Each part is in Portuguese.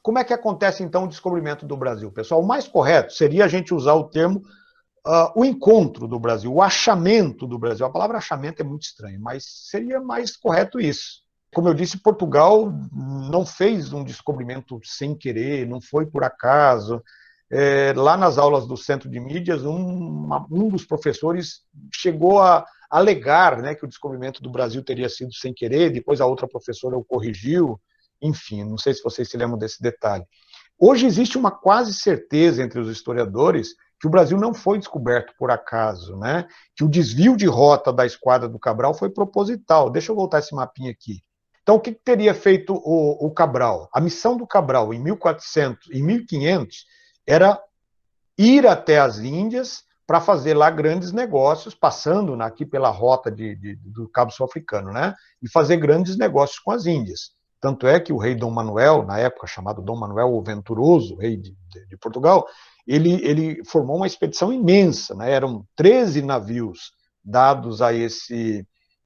como é que acontece, então, o descobrimento do Brasil, pessoal? O mais correto seria a gente usar o termo o encontro do Brasil, o achamento do Brasil. A palavra achamento é muito estranha, mas seria mais correto isso. Como eu disse, Portugal não fez um descobrimento sem querer, não foi por acaso. Lá nas aulas do Centro de Mídias, um dos professores chegou a alegar, né, que o descobrimento do Brasil teria sido sem querer, depois a outra professora o corrigiu, enfim, não sei se vocês se lembram desse detalhe. Hoje existe uma quase certeza entre os historiadores que o Brasil não foi descoberto por acaso, né? Que o desvio de rota da Esquadra do Cabral foi proposital. Deixa eu voltar esse mapinha aqui. Então, o que teria feito o Cabral? A missão do Cabral em 1400, em 1500, era ir até as Índias para fazer lá grandes negócios, passando aqui pela rota do Cabo Sul-Africano, né? E fazer grandes negócios com as Índias. Tanto é que o rei Dom Manuel, na época chamado Dom Manuel o Venturoso, rei de Portugal, ele formou uma expedição imensa, né? Eram 13 navios dados a esse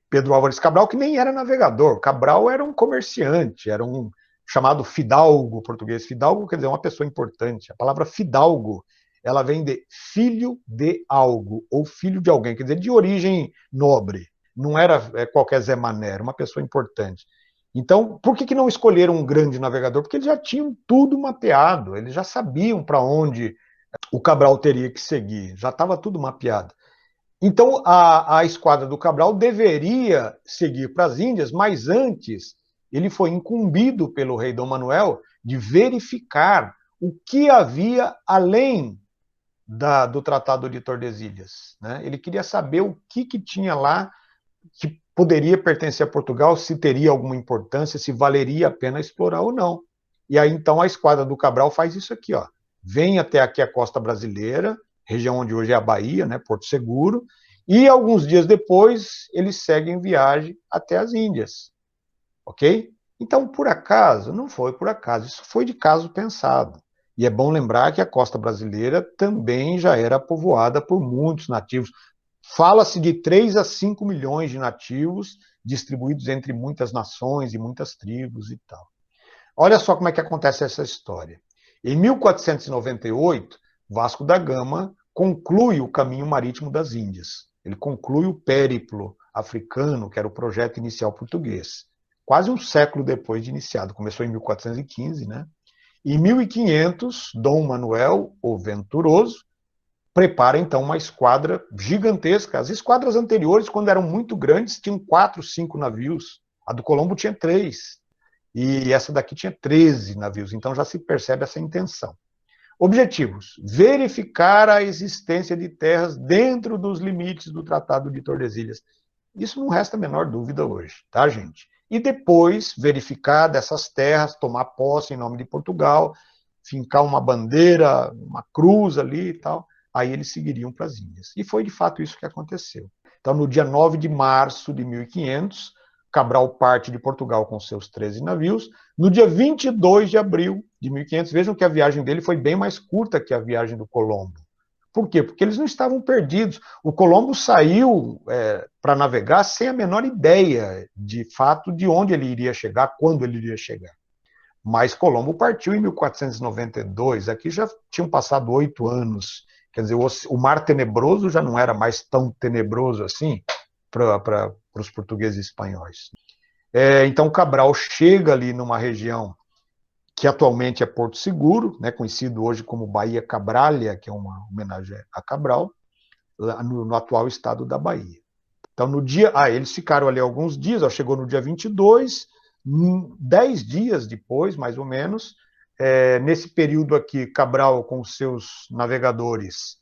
Pedro Álvares Cabral, que nem era navegador. Cabral era um comerciante, era um chamado fidalgo português. Fidalgo quer dizer uma pessoa importante. A palavra fidalgo, ela vem de filho de algo, ou filho de alguém, quer dizer, de origem nobre. Não era qualquer Zé Mané, era uma pessoa importante. Então, por que não escolheram um grande navegador? Porque eles já tinham tudo mapeado, eles já sabiam para onde o Cabral teria que seguir, já estava tudo mapeado. Então, a esquadra do Cabral deveria seguir para as Índias, mas antes ele foi incumbido pelo rei Dom Manuel de verificar o que havia além do Tratado de Tordesilhas. Né? Ele queria saber o que tinha lá que poderia pertencer a Portugal, se teria alguma importância, se valeria a pena explorar ou não. E aí, então, a esquadra do Cabral faz isso aqui, ó. Vem até aqui a costa brasileira, região onde hoje é a Bahia, né, Porto Seguro, e alguns dias depois eles seguem viagem até as Índias, ok? Então, por acaso, não foi por acaso, isso foi de caso pensado. E é bom lembrar que a costa brasileira também já era povoada por muitos nativos. Fala-se de 3 a 5 milhões de nativos distribuídos entre muitas nações e muitas tribos e tal. Olha só como é que acontece essa história. Em 1498, Vasco da Gama conclui o caminho marítimo das Índias. Ele conclui o périplo africano, que era o projeto inicial português. Quase um século depois de iniciado, começou em 1415, né? Em 1500, Dom Manuel, o Venturoso, prepara então uma esquadra gigantesca. As esquadras anteriores, quando eram muito grandes, tinham 4, 5 navios. A do Colombo tinha 3. E essa daqui tinha 13 navios. Então já se percebe essa intenção. Objetivos: verificar a existência de terras dentro dos limites do Tratado de Tordesilhas. Isso não resta a menor dúvida hoje, tá, gente? E depois verificar dessas terras, tomar posse em nome de Portugal, fincar uma bandeira, uma cruz ali e tal. Aí eles seguiriam para as Índias. E foi de fato isso que aconteceu. Então, no dia 9 de março de 1500, Cabral parte de Portugal com seus 13 navios. No dia 22 de abril de 1500, vejam que a viagem dele foi bem mais curta que a viagem do Colombo. Por quê? Porque eles não estavam perdidos. O Colombo saiu para navegar sem a menor ideia, de fato, de onde ele iria chegar, quando ele iria chegar. Mas Colombo partiu em 1492, aqui já tinham passado 8 anos. Quer dizer, o mar tenebroso já não era mais tão tenebroso assim para os portugueses e espanhóis. Então, Cabral chega ali numa região que atualmente é Porto Seguro, né, conhecido hoje como Bahia Cabralha, que é uma homenagem a Cabral, no atual estado da Bahia. Então, no dia... eles ficaram ali alguns dias, chegou no dia 22, 10 dias depois, mais ou menos, nesse período aqui, Cabral com os seus navegadores,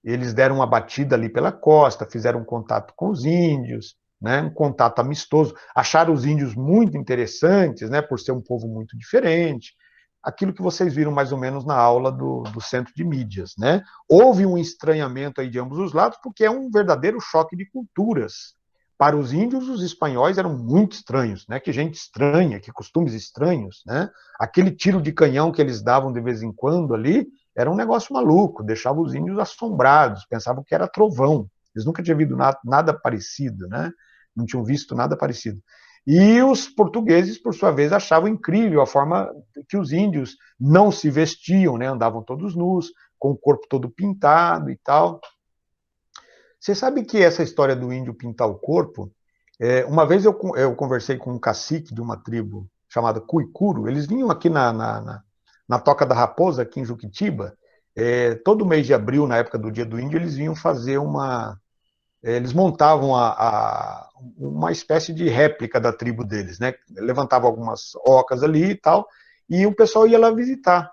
eles deram uma batida ali pela costa, fizeram um contato com os índios, né, um contato amistoso, acharam os índios muito interessantes, né, por ser um povo muito diferente, aquilo que vocês viram mais ou menos na aula do Centro de Mídias. Né? Houve um estranhamento aí de ambos os lados, porque é um verdadeiro choque de culturas. Para os índios, os espanhóis eram muito estranhos, né? Que gente estranha, que costumes estranhos. Né? Aquele tiro de canhão que eles davam de vez em quando ali era um negócio maluco, deixava os índios assombrados, pensavam que era trovão. Eles nunca tinham visto nada parecido, né? Não tinham visto nada parecido. E os portugueses, por sua vez, achavam incrível a forma que os índios não se vestiam, né? Andavam todos nus, com o corpo todo pintado e tal. Você sabe que essa história do índio pintar o corpo, uma vez eu conversei com um cacique de uma tribo chamada Cuicuro, eles vinham aqui na Toca da Raposa, aqui em Juquitiba, todo mês de abril, na época do Dia do Índio, eles vinham fazer eles montavam uma espécie de réplica da tribo deles, né? Levantavam algumas ocas ali e tal, e o pessoal ia lá visitar.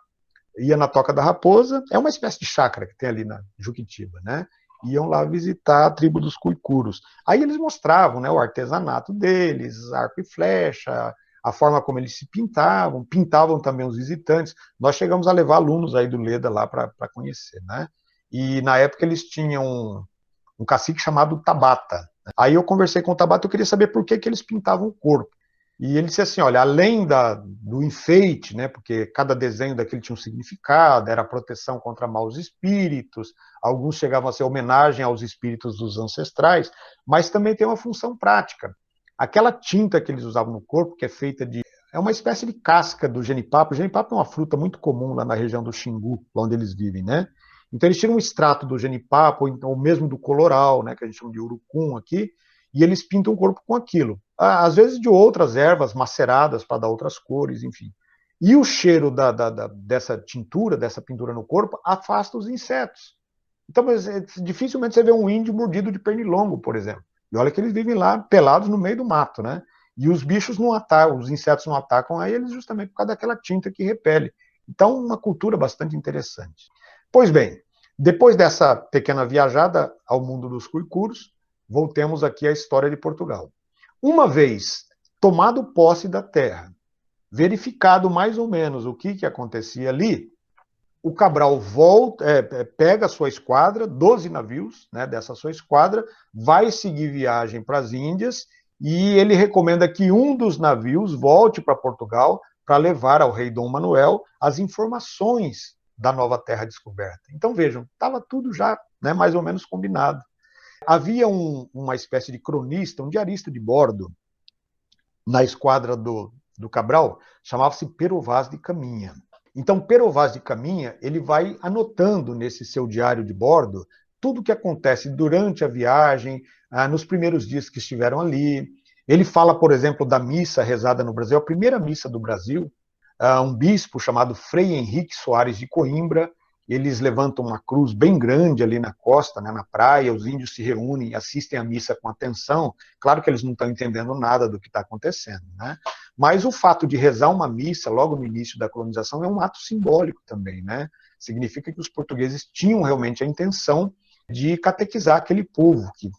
Ia na Toca da Raposa, é uma espécie de chácara que tem ali na Juquitiba, né? Iam lá visitar a tribo dos Cuicuros. Aí eles mostravam, né, o artesanato deles, arco e flecha, a forma como eles se pintavam, pintavam também os visitantes. Nós chegamos a levar alunos aí do Leda lá para conhecer, né? E na época eles tinham um cacique chamado Tabata. Aí eu conversei com o Tabata, eu queria saber por que eles pintavam o corpo. E ele disse assim, olha, além do enfeite, né, porque cada desenho daquele tinha um significado, era proteção contra maus espíritos, alguns chegavam a ser homenagem aos espíritos dos ancestrais, mas também tem uma função prática. Aquela tinta que eles usavam no corpo, que é feita de... É uma espécie de casca do genipapo. O genipapo é uma fruta muito comum lá na região do Xingu, onde eles vivem, né? Então eles tiram um extrato do genipapo, ou mesmo do coloral, né, que a gente chama de urucum aqui, e eles pintam o corpo com aquilo. Às vezes de outras ervas maceradas para dar outras cores, enfim. E o cheiro dessa tintura, dessa pintura no corpo, afasta os insetos. Então, dificilmente você vê um índio mordido de pernilongo, por exemplo. E olha que eles vivem lá pelados no meio do mato, né? E os bichos não atacam, os insetos não atacam a eles justamente por causa daquela tinta que repele. Então, uma cultura bastante interessante. Pois bem, depois dessa pequena viajada ao mundo dos cuicuros, voltemos aqui à história de Portugal. Uma vez tomado posse da terra, verificado mais ou menos o que acontecia ali, o Cabral pega a sua esquadra, 12 navios, né, dessa sua esquadra, vai seguir viagem para as Índias e ele recomenda que um dos navios volte para Portugal para levar ao rei Dom Manuel as informações da nova terra descoberta. Então vejam, estava tudo já, né, mais ou menos combinado. Havia uma espécie de cronista, um diarista de bordo, na esquadra do Cabral, chamava-se Pero Vaz de Caminha. Então, Pero Vaz de Caminha, ele vai anotando nesse seu diário de bordo tudo o que acontece durante a viagem, nos primeiros dias que estiveram ali. Ele fala, por exemplo, da missa rezada no Brasil, a primeira missa do Brasil, um bispo chamado Frei Henrique Soares de Coimbra. Eles levantam uma cruz bem grande ali na costa, né, na praia, os índios se reúnem, assistem à missa com atenção. Claro que eles não estão entendendo nada do que está acontecendo, né? Mas o fato de rezar uma missa logo no início da colonização é um ato simbólico também, né? Significa que os portugueses tinham realmente a intenção de catequizar aquele povo, que,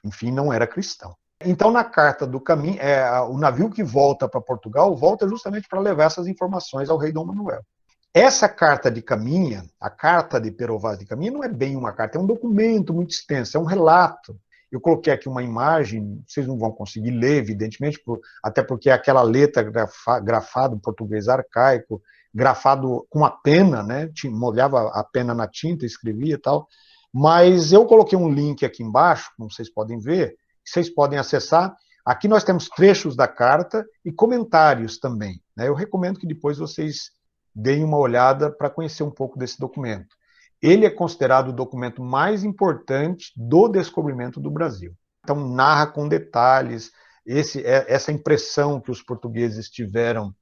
enfim, não era cristão. Então, na carta do caminho, o navio que volta para Portugal volta justamente para levar essas informações ao rei Dom Manuel. Essa carta de Caminha, a carta de Pero Vaz de Caminha, não é bem uma carta, é um documento muito extenso, é um relato. Eu coloquei aqui uma imagem, vocês não vão conseguir ler, evidentemente, até porque é aquela letra grafada em português arcaico, grafado com a pena, né? Molhava a pena na tinta, escrevia e tal. Mas eu coloquei um link aqui embaixo, como vocês podem ver, vocês podem acessar. Aqui nós temos trechos da carta e comentários também, né? Eu recomendo que depois vocês deem uma olhada para conhecer um pouco desse documento. Ele é considerado o documento mais importante do descobrimento do Brasil. Então, narra com detalhes essa impressão que os portugueses tiveram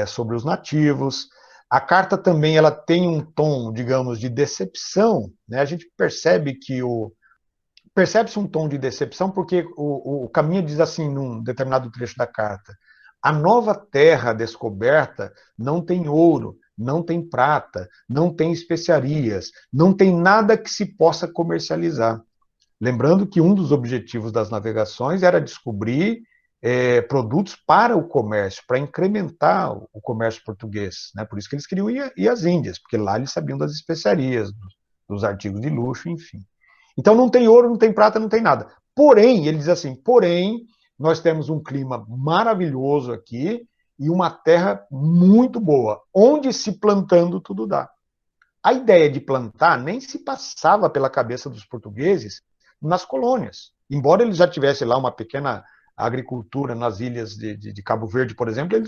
sobre os nativos. A carta também ela tem um tom, digamos, de decepção, né? A gente percebe que percebe-se um tom de decepção porque o Caminha diz assim, num determinado trecho da carta: a nova terra descoberta não tem ouro, não tem prata, não tem especiarias, não tem nada que se possa comercializar. Lembrando que um dos objetivos das navegações era descobrir produtos para o comércio, para incrementar o comércio português, né? Por isso que eles queriam ir às Índias, porque lá eles sabiam das especiarias, dos artigos de luxo, enfim. Então não tem ouro, não tem prata, não tem nada. Porém, ele diz assim, porém, nós temos um clima maravilhoso aqui e uma terra muito boa, onde se plantando tudo dá. A ideia de plantar nem se passava pela cabeça dos portugueses nas colônias. Embora eles já tivessem lá uma pequena a agricultura nas ilhas de Cabo Verde, por exemplo,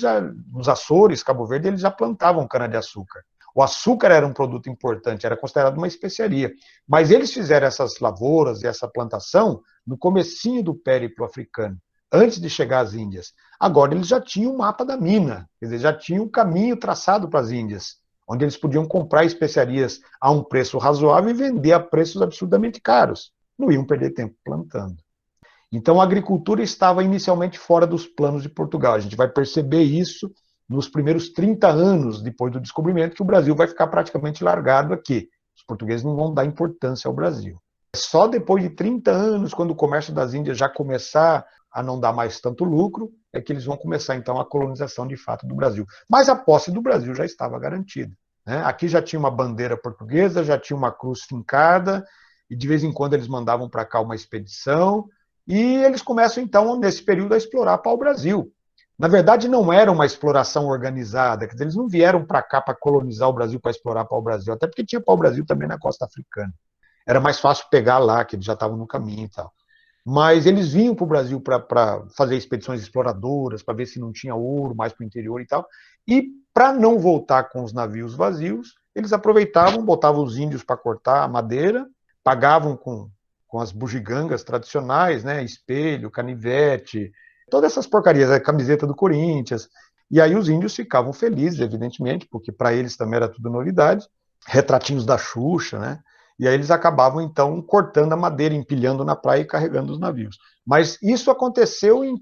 nos Açores, Cabo Verde, eles já plantavam cana-de-açúcar. O açúcar era um produto importante, era considerado uma especiaria. Mas eles fizeram essas lavouras e essa plantação no comecinho do périplo africano, antes de chegar às Índias. Agora eles já tinham o mapa da mina, quer dizer, já tinham um caminho traçado para as Índias, onde eles podiam comprar especiarias a um preço razoável e vender a preços absurdamente caros. Não iam perder tempo plantando. Então a agricultura estava inicialmente fora dos planos de Portugal. A gente vai perceber isso nos primeiros 30 anos depois do descobrimento, que o Brasil vai ficar praticamente largado aqui. Os portugueses não vão dar importância ao Brasil. Só depois de 30 anos, quando o comércio das Índias já começar a não dar mais tanto lucro, é que eles vão começar, então, a colonização de fato do Brasil. Mas a posse do Brasil já estava garantida. Né? Aqui já tinha uma bandeira portuguesa, já tinha uma cruz fincada, e de vez em quando eles mandavam para cá uma expedição, e eles começam, então, nesse período, a explorar pau-brasil. Na verdade, não era uma exploração organizada, quer dizer, eles não vieram para cá para colonizar o Brasil, para explorar pau-brasil, até porque tinha pau-brasil também na costa africana. Era mais fácil pegar lá, que eles já estavam no caminho e tal. Mas eles vinham para o Brasil para fazer expedições exploradoras, para ver se não tinha ouro mais para o interior e tal. E para não voltar com os navios vazios, eles aproveitavam, botavam os índios para cortar a madeira, pagavam com as bugigangas tradicionais, né, espelho, canivete, todas essas porcarias, a camiseta do Corinthians. E aí os índios ficavam felizes, evidentemente, porque para eles também era tudo novidade. Retratinhos da Xuxa, né? E aí eles acabavam, então, cortando a madeira, empilhando na praia e carregando os navios. Mas isso aconteceu em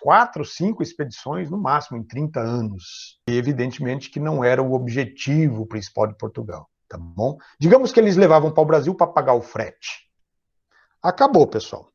4, 5 expedições, no máximo, em 30 anos. E evidentemente que não era o objetivo principal de Portugal, tá bom? Digamos que eles levavam para o Brasil para pagar o frete. Acabou, pessoal.